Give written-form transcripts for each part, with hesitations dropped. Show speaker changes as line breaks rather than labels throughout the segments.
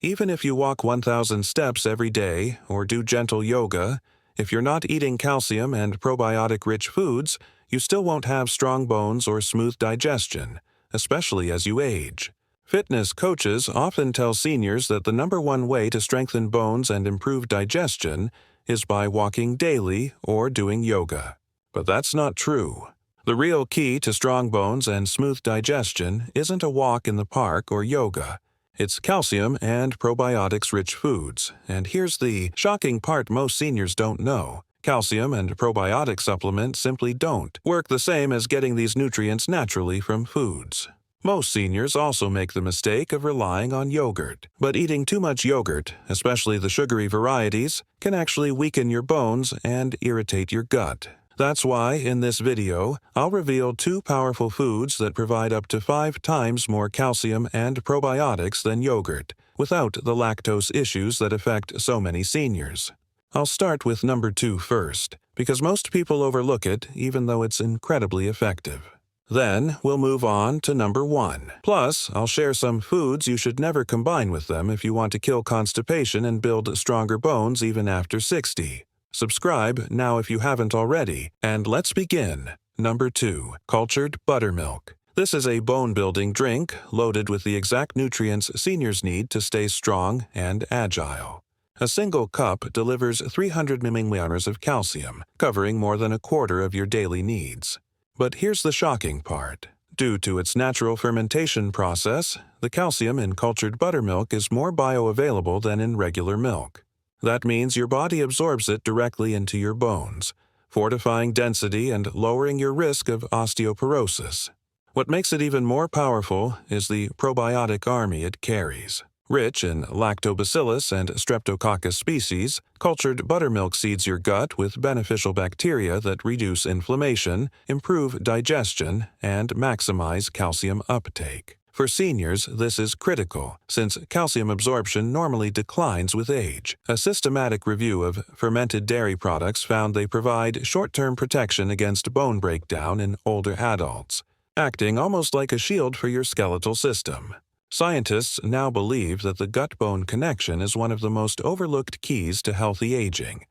Even if you walk 1,000 steps every day or do gentle yoga, if you're not eating calcium and probiotic-rich foods, you still won't have strong bones or smooth digestion, especially as you age. Fitness coaches often tell seniors that the #1 way to strengthen bones and improve digestion is by walking daily or doing yoga. But that's not true. The real key to strong bones and smooth digestion isn't a walk in the park or yoga. It's calcium and probiotics-rich foods. And here's the shocking part most seniors don't know. Calcium and probiotic supplements simply don't work the same as getting these nutrients naturally from foods. Most seniors also make the mistake of relying on yogurt. But eating too much yogurt, especially the sugary varieties, can actually weaken your bones and irritate your gut. That's why, in this video, I'll reveal 2 powerful foods that provide up to 5 times more calcium and probiotics than yogurt, without the lactose issues that affect so many seniors. I'll start with number 2 first, because most people overlook it even though it's incredibly effective. Then, we'll move on to number 1. Plus, I'll share some foods you should never combine with them if you want to kill constipation and build stronger bones even after 60. Subscribe now if you haven't already, and let's begin. Number 2. Cultured buttermilk. This is a bone-building drink loaded with the exact nutrients seniors need to stay strong and agile. A single cup delivers 300 milliliters of calcium, covering more than a quarter of your daily needs. But here's the shocking part. Due to its natural fermentation process, the calcium in cultured buttermilk is more bioavailable than in regular milk. That means your body absorbs it directly into your bones, fortifying density and lowering your risk of osteoporosis. What makes it even more powerful is the probiotic army it carries. Rich in lactobacillus and streptococcus species, cultured buttermilk seeds your gut with beneficial bacteria that reduce inflammation, improve digestion, and maximize calcium uptake. For seniors, this is critical, since calcium absorption normally declines with age. A systematic review of fermented dairy products found they provide short-term protection against bone breakdown in older adults, acting almost like a shield for your skeletal system. Scientists now believe that the gut-bone connection is one of the most overlooked keys to healthy aging,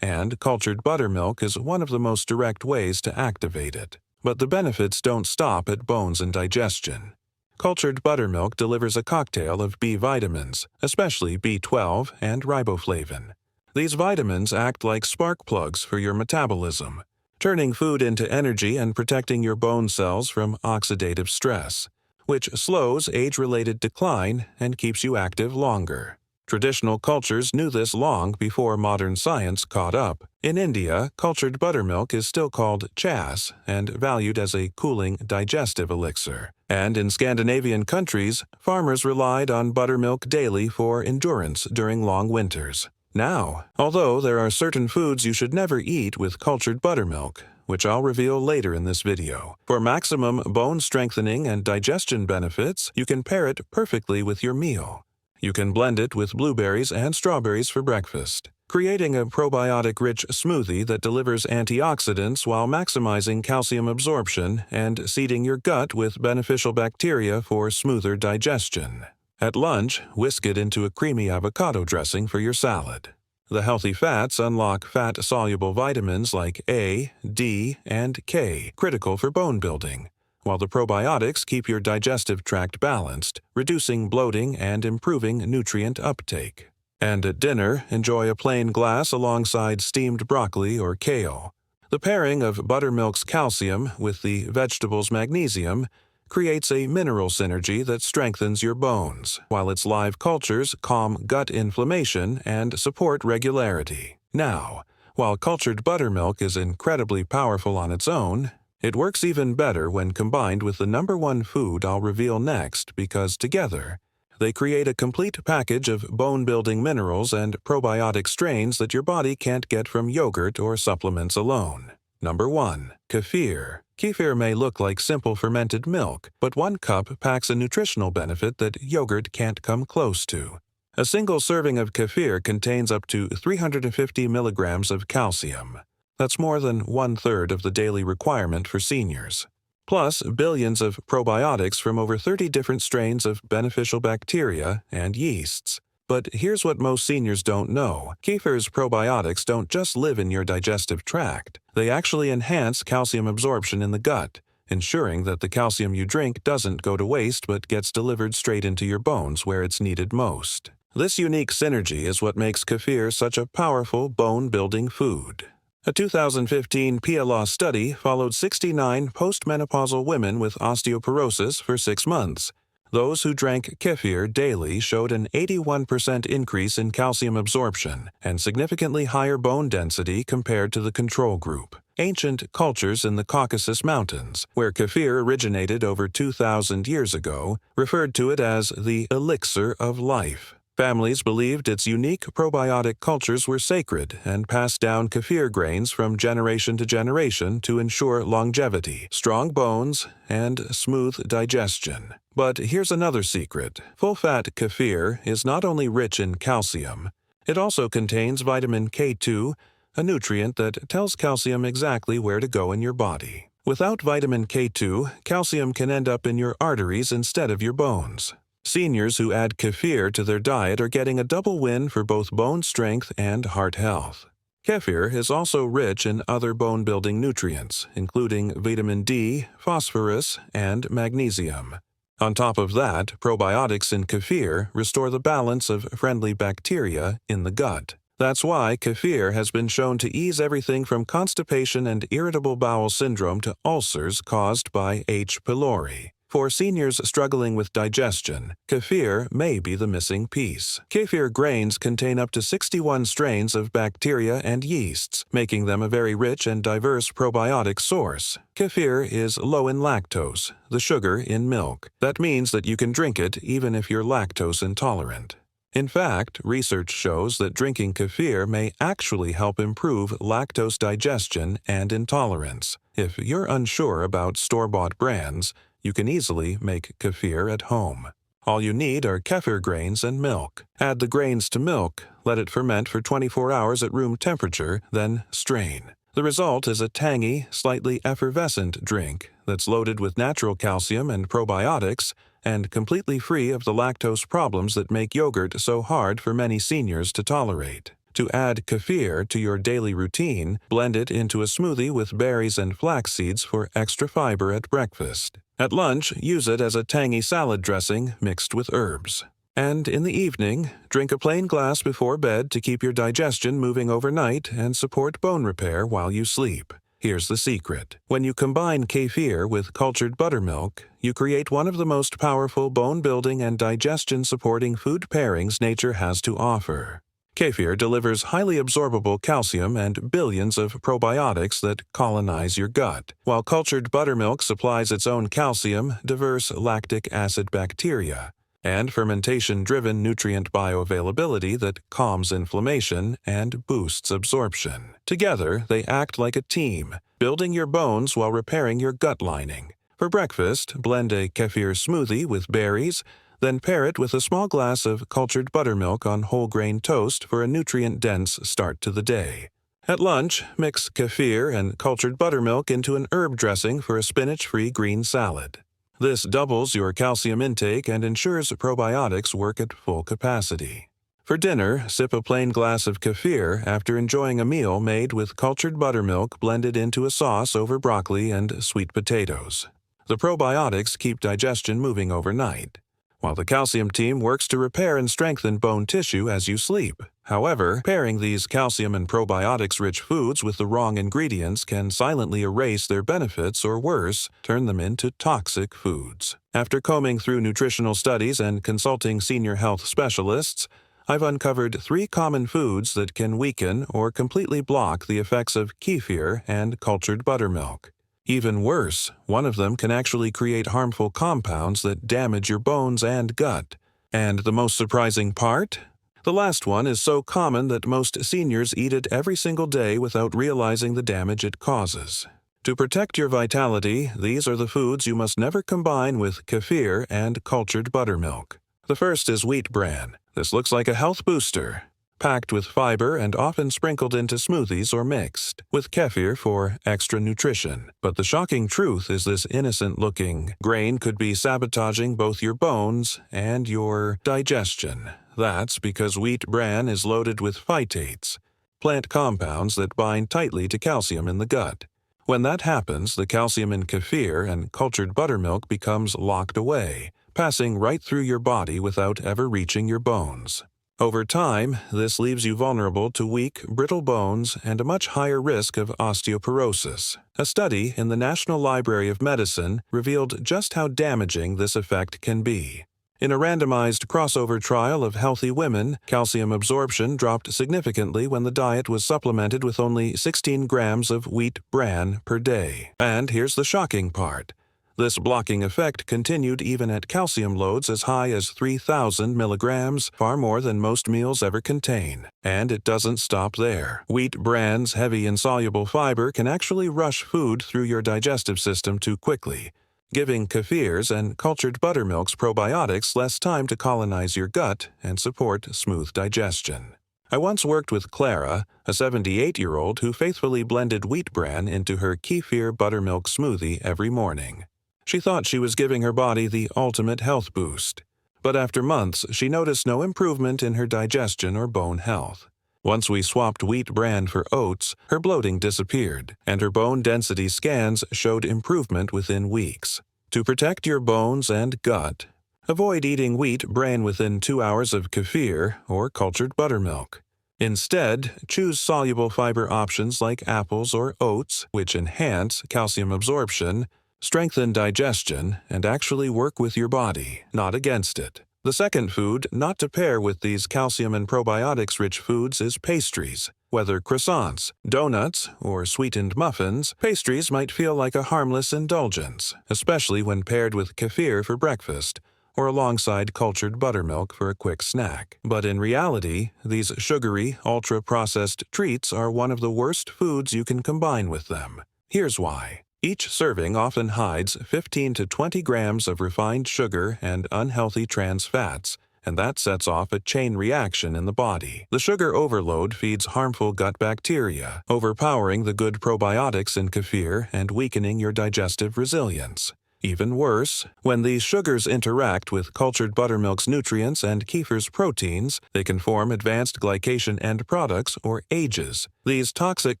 and cultured buttermilk is one of the most direct ways to activate it. But the benefits don't stop at bones and digestion. Cultured buttermilk delivers a cocktail of B vitamins, especially B12 and riboflavin. These vitamins act like spark plugs for your metabolism, turning food into energy and protecting your bone cells from oxidative stress, which slows age-related decline and keeps you active longer. Traditional cultures knew this long before modern science caught up. In India, cultured buttermilk is still called chas and valued as a cooling digestive elixir. And in Scandinavian countries, farmers relied on buttermilk daily for endurance during long winters. Now, although there are certain foods you should never eat with cultured buttermilk, which I'll reveal later in this video. For maximum bone strengthening and digestion benefits, you can pair it perfectly with your meal. You can blend it with blueberries and strawberries for breakfast, creating a probiotic-rich smoothie that delivers antioxidants while maximizing calcium absorption and seeding your gut with beneficial bacteria for smoother digestion. At lunch, whisk it into a creamy avocado dressing for your salad. The healthy fats unlock fat-soluble vitamins like A, D, and K, critical for bone building, while the probiotics keep your digestive tract balanced, reducing bloating and improving nutrient uptake. And at dinner, enjoy a plain glass alongside steamed broccoli or kale. The pairing of buttermilk's calcium with the vegetable's magnesium creates a mineral synergy that strengthens your bones, while its live cultures calm gut inflammation and support regularity. Now, while cultured buttermilk is incredibly powerful on its own, it works even better when combined with the #1 food I'll reveal next because together, they create a complete package of bone-building minerals and probiotic strains that your body can't get from yogurt or supplements alone. Number 1. Kefir. Kefir may look like simple fermented milk, but 1 cup packs a nutritional benefit that yogurt can't come close to. A single serving of kefir contains up to 350 milligrams of calcium. That's more than 1/3 of the daily requirement for seniors. Plus, billions of probiotics from over 30 different strains of beneficial bacteria and yeasts. But here's what most seniors don't know. Kefir's probiotics don't just live in your digestive tract. They actually enhance calcium absorption in the gut, ensuring that the calcium you drink doesn't go to waste but gets delivered straight into your bones where it's needed most. This unique synergy is what makes kefir such a powerful bone-building food. A 2015 PLOS study followed 69 postmenopausal women with osteoporosis for 6 months. Those who drank kefir daily showed an 81% increase in calcium absorption and significantly higher bone density compared to the control group. Ancient cultures in the Caucasus Mountains, where kefir originated over 2,000 years ago, referred to it as the elixir of life. Families believed its unique probiotic cultures were sacred and passed down kefir grains from generation to generation to ensure longevity, strong bones, and smooth digestion. But here's another secret. Full-fat kefir is not only rich in calcium, it also contains vitamin K2, a nutrient that tells calcium exactly where to go in your body. Without vitamin K2, calcium can end up in your arteries instead of your bones. Seniors who add kefir to their diet are getting a double win for both bone strength and heart health. Kefir is also rich in other bone-building nutrients, including vitamin D, phosphorus, and magnesium. On top of that, probiotics in kefir restore the balance of friendly bacteria in the gut. That's why kefir has been shown to ease everything from constipation and irritable bowel syndrome to ulcers caused by H. pylori. For seniors struggling with digestion, kefir may be the missing piece. Kefir grains contain up to 61 strains of bacteria and yeasts, making them a very rich and diverse probiotic source. Kefir is low in lactose, the sugar in milk. That means that you can drink it even if you're lactose intolerant. In fact, research shows that drinking kefir may actually help improve lactose digestion and intolerance. If you're unsure about store-bought brands, you can easily make kefir at home. All you need are kefir grains and milk. Add the grains to milk, let it ferment for 24 hours at room temperature, then strain. The result is a tangy, slightly effervescent drink that's loaded with natural calcium and probiotics and completely free of the lactose problems that make yogurt so hard for many seniors to tolerate. To add kefir to your daily routine, blend it into a smoothie with berries and flax seeds for extra fiber at breakfast. At lunch, use it as a tangy salad dressing mixed with herbs. And in the evening, drink a plain glass before bed to keep your digestion moving overnight and support bone repair while you sleep. Here's the secret. When you combine kefir with cultured buttermilk, you create one of the most powerful bone-building and digestion-supporting food pairings nature has to offer. Kefir delivers highly absorbable calcium and billions of probiotics that colonize your gut, while cultured buttermilk supplies its own calcium, diverse lactic acid bacteria, and fermentation-driven nutrient bioavailability that calms inflammation and boosts absorption. Together, they act like a team, building your bones while repairing your gut lining. For breakfast, blend a kefir smoothie with berries, then pair it with a small glass of cultured buttermilk on whole grain toast for a nutrient-dense start to the day. At lunch, mix kefir and cultured buttermilk into an herb dressing for a spinach-free green salad. This doubles your calcium intake and ensures probiotics work at full capacity. For dinner, sip a plain glass of kefir after enjoying a meal made with cultured buttermilk blended into a sauce over broccoli and sweet potatoes. The probiotics keep digestion moving overnight, while the calcium team works to repair and strengthen bone tissue as you sleep. However, pairing these calcium and probiotics-rich foods with the wrong ingredients can silently erase their benefits or worse, turn them into toxic foods. After combing through nutritional studies and consulting senior health specialists, I've uncovered 3 common foods that can weaken or completely block the effects of kefir and cultured buttermilk. Even worse, one of them can actually create harmful compounds that damage your bones and gut. And the most surprising part? The last one is so common that most seniors eat it every single day without realizing the damage it causes. To protect your vitality, these are the foods you must never combine with kefir and cultured buttermilk. The first is wheat bran. This looks like a health booster, packed with fiber and often sprinkled into smoothies or mixed with kefir for extra nutrition. But the shocking truth is this innocent-looking grain could be sabotaging both your bones and your digestion. That's because wheat bran is loaded with phytates, plant compounds that bind tightly to calcium in the gut. When that happens, the calcium in kefir and cultured buttermilk becomes locked away, passing right through your body without ever reaching your bones. Over time, this leaves you vulnerable to weak, brittle bones and a much higher risk of osteoporosis. A study in the National Library of Medicine revealed just how damaging this effect can be. In a randomized crossover trial of healthy women, calcium absorption dropped significantly when the diet was supplemented with only 16 grams of wheat bran per day. And here's the shocking part. This blocking effect continued even at calcium loads as high as 3,000 milligrams, far more than most meals ever contain. And it doesn't stop there. Wheat bran's heavy insoluble fiber can actually rush food through your digestive system too quickly, giving kefirs and cultured buttermilk's probiotics less time to colonize your gut and support smooth digestion. I once worked with Clara, a 78-year-old who faithfully blended wheat bran into her kefir buttermilk smoothie every morning. She thought she was giving her body the ultimate health boost. But after months, she noticed no improvement in her digestion or bone health. Once we swapped wheat bran for oats, her bloating disappeared, and her bone density scans showed improvement within weeks. To protect your bones and gut, avoid eating wheat bran within 2 hours of kefir or cultured buttermilk. Instead, choose soluble fiber options like apples or oats, which enhance calcium absorption, strengthen digestion, and actually work with your body, not against it. The second food not to pair with these calcium and probiotics-rich foods is pastries. Whether croissants, donuts, or sweetened muffins, pastries might feel like a harmless indulgence, especially when paired with kefir for breakfast or alongside cultured buttermilk for a quick snack. But in reality, these sugary, ultra-processed treats are one of the worst foods you can combine with them. Here's why. Each serving often hides 15 to 20 grams of refined sugar and unhealthy trans fats, and that sets off a chain reaction in the body. The sugar overload feeds harmful gut bacteria, overpowering the good probiotics in kefir and weakening your digestive resilience. Even worse, when these sugars interact with cultured buttermilk's nutrients and kefir's proteins, they can form advanced glycation end products, or AGEs. These toxic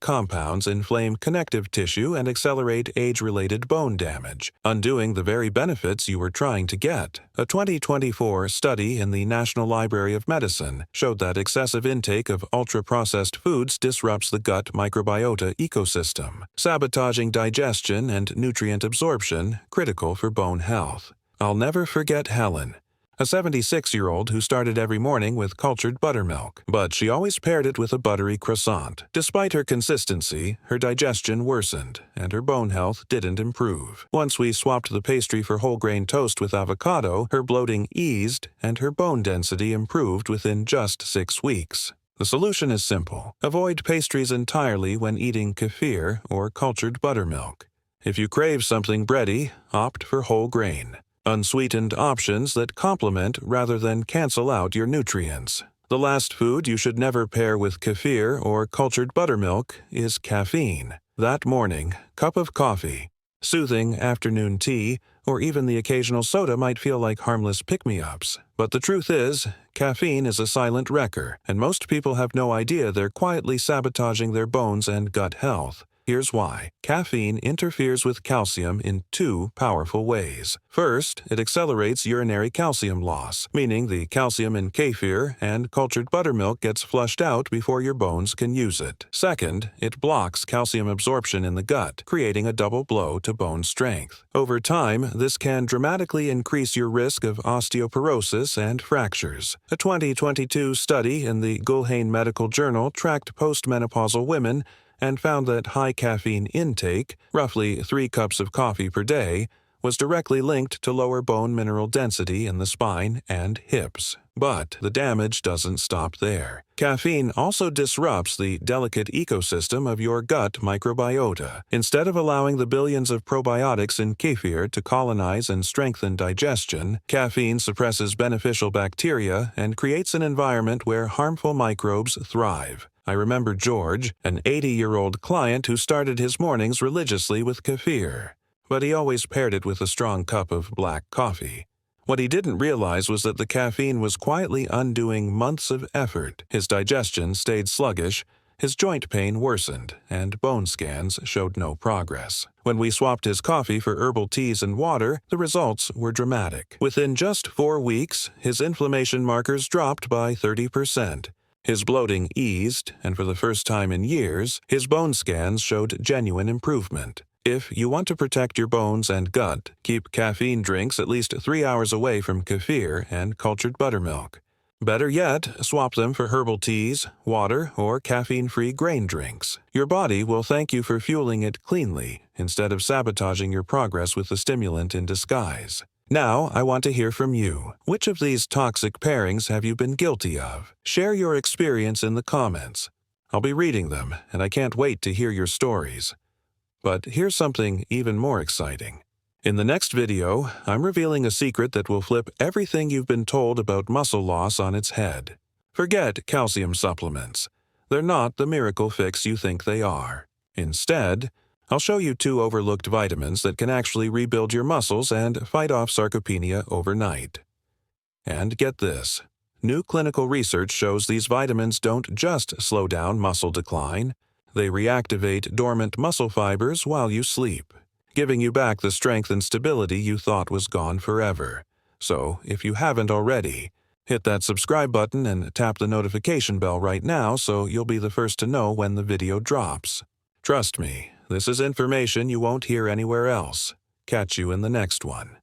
compounds inflame connective tissue and accelerate age-related bone damage, undoing the very benefits you were trying to get. A 2024 study in the National Library of Medicine showed that excessive intake of ultra-processed foods disrupts the gut microbiota ecosystem, sabotaging digestion and nutrient absorption, critical for bone health. I'll never forget Helen, a 76-year-old who started every morning with cultured buttermilk, but she always paired it with a buttery croissant. Despite her consistency, her digestion worsened, and her bone health didn't improve. Once we swapped the pastry for whole grain toast with avocado, her bloating eased, and her bone density improved within just 6 weeks. The solution is simple. Avoid pastries entirely when eating kefir or cultured buttermilk. If you crave something bready, opt for whole grain, unsweetened options that complement rather than cancel out your nutrients. The last food you should never pair with kefir or cultured buttermilk is caffeine. That morning, cup of coffee, soothing afternoon tea, or even the occasional soda might feel like harmless pick-me-ups. But the truth is, caffeine is a silent wrecker, and most people have no idea they're quietly sabotaging their bones and gut health. Here's why. Caffeine interferes with calcium in 2 powerful ways. First, it accelerates urinary calcium loss, meaning the calcium in kefir and cultured buttermilk gets flushed out before your bones can use it. Second, it blocks calcium absorption in the gut, creating a double blow to bone strength. Over time, this can dramatically increase your risk of osteoporosis and fractures. A 2022 study in the Gulhane Medical Journal tracked postmenopausal women and found that high caffeine intake, roughly 3 cups of coffee per day, was directly linked to lower bone mineral density in the spine and hips. But the damage doesn't stop there. Caffeine also disrupts the delicate ecosystem of your gut microbiota. Instead of allowing the billions of probiotics in kefir to colonize and strengthen digestion, caffeine suppresses beneficial bacteria and creates an environment where harmful microbes thrive. I remember George, an 80-year-old client who started his mornings religiously with kefir, but he always paired it with a strong cup of black coffee. What he didn't realize was that the caffeine was quietly undoing months of effort. His digestion stayed sluggish, his joint pain worsened, and bone scans showed no progress. When we swapped his coffee for herbal teas and water, the results were dramatic. Within just 4 weeks, his inflammation markers dropped by 30%. His bloating eased, and for the first time in years, his bone scans showed genuine improvement. If you want to protect your bones and gut, keep caffeine drinks at least 3 hours away from kefir and cultured buttermilk. Better yet, swap them for herbal teas, water, or caffeine-free grain drinks. Your body will thank you for fueling it cleanly instead of sabotaging your progress with the stimulant in disguise. Now, I want to hear from you. Which of these toxic pairings have you been guilty of? Share your experience in the comments. I'll be reading them, and I can't wait to hear your stories. But here's something even more exciting. In the next video, I'm revealing a secret that will flip everything you've been told about muscle loss on its head. Forget calcium supplements. They're not the miracle fix you think they are. Instead, I'll show you 2 overlooked vitamins that can actually rebuild your muscles and fight off sarcopenia overnight. And get this. New clinical research shows these vitamins don't just slow down muscle decline, they reactivate dormant muscle fibers while you sleep, giving you back the strength and stability you thought was gone forever. So, if you haven't already, hit that subscribe button and tap the notification bell right now so you'll be the first to know when the video drops. Trust me, this is information you won't hear anywhere else. Catch you in the next one.